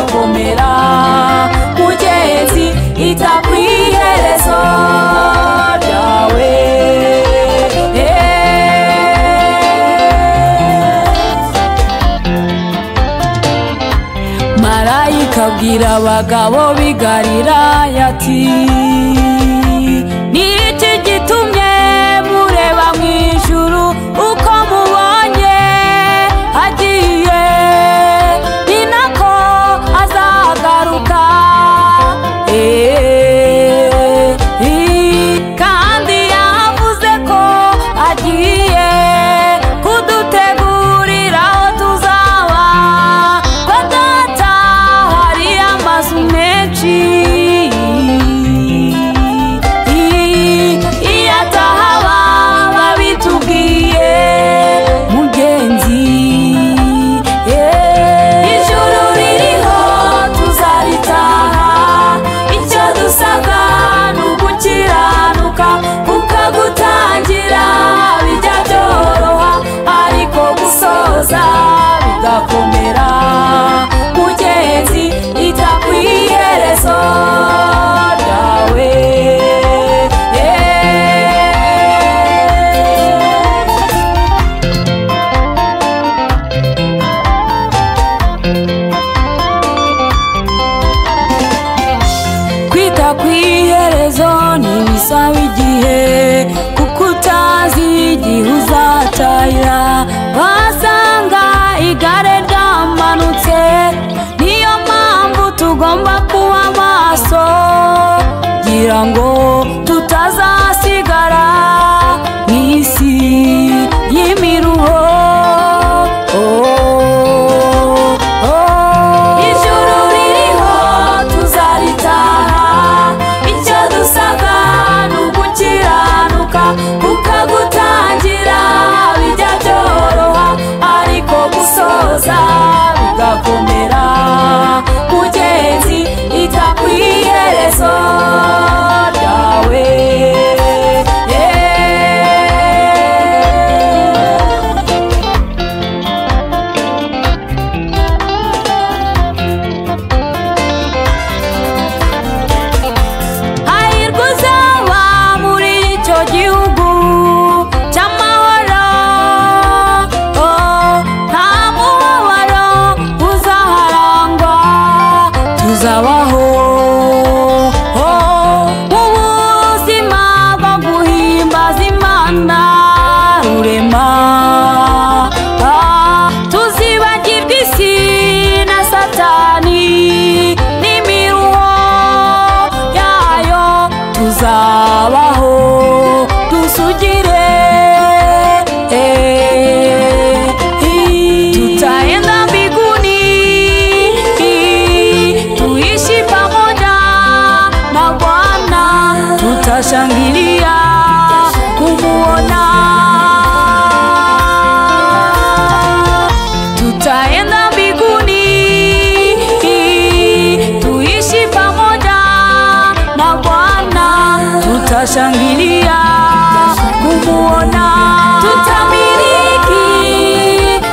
bigakomera mugenzi ita kwiherezo ryawe marayika abwira abagabo b'i Galilaya ati niki gitumye mureba mu ijuru uko mubonye agiye ni nako azagaruka kandi yavuze ko agiye kudutegurira aho tuzaba kwa data hari amazu menshi iyo atahaba babitubwiye mugenzi ijuru ririho tuzaritaha icyo dusabwa ni ugukiranuka kukagutangira bijya byoroha ariko gusoza bigakomera mugenzi ita kwiherezo ryawe kwita kwiherezo ntibisaba igihe kuko utazi igihe uzatahira wasanga igare ryamanutse niyo mpamvu tugomba kuba maso kugira ngo tutazasigara mu isi y'imiruho ijuru ririho tuzaritaha icyo dusabwa ni ugukiranuka kukagutangira bijya byoroha ariko gusoza bigakomera mugenzi ita kwiherezo ryawe hahirwa uzaba muri icyo gihugu cy'amahoro nta mubabaro uzaharangwa tuzabaho mu buzima bwo guhimbaza Imana rurema tuzibagirwa isi na satani n'imiruho yayo tuzabaho dusugire tutaenda mbinguni tuishi pamoja na Bwana tutashangilia kumuona tutaenda mbinguni tuishi pamoja na Bwana tutashangilia kumuona tutamiliki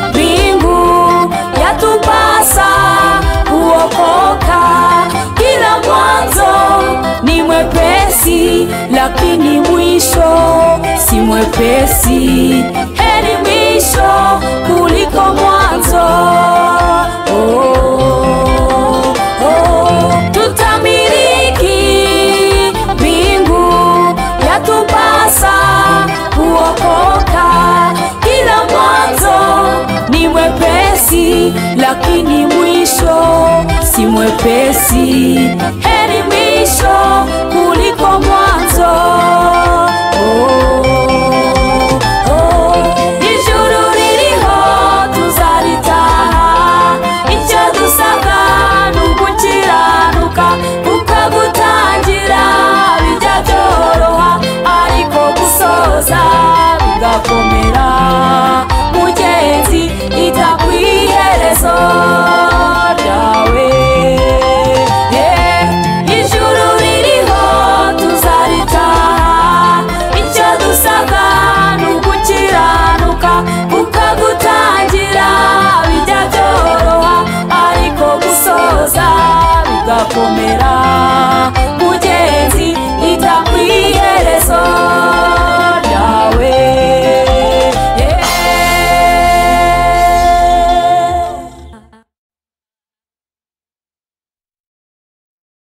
mbingu yatupasa kuokoka kila mwanzo ni mwepesi lakini mwisho si mwepesi heri mwisho kuliko mwanzo tutamiliki mbingu yatupasa kuokoka kila mwanzo ni mwepesi lakini mwisho si mwepesi heri mwisho kuliko mwanzo ijuru ririho tuzaritaha icyo dusabwa ni ugukiranuka kukagutangira bijya byoroha ariko gusoza bigakomera mugenzi ita kwiherezo ryawe ijuru ririho tuzaritaha icyo dusabwa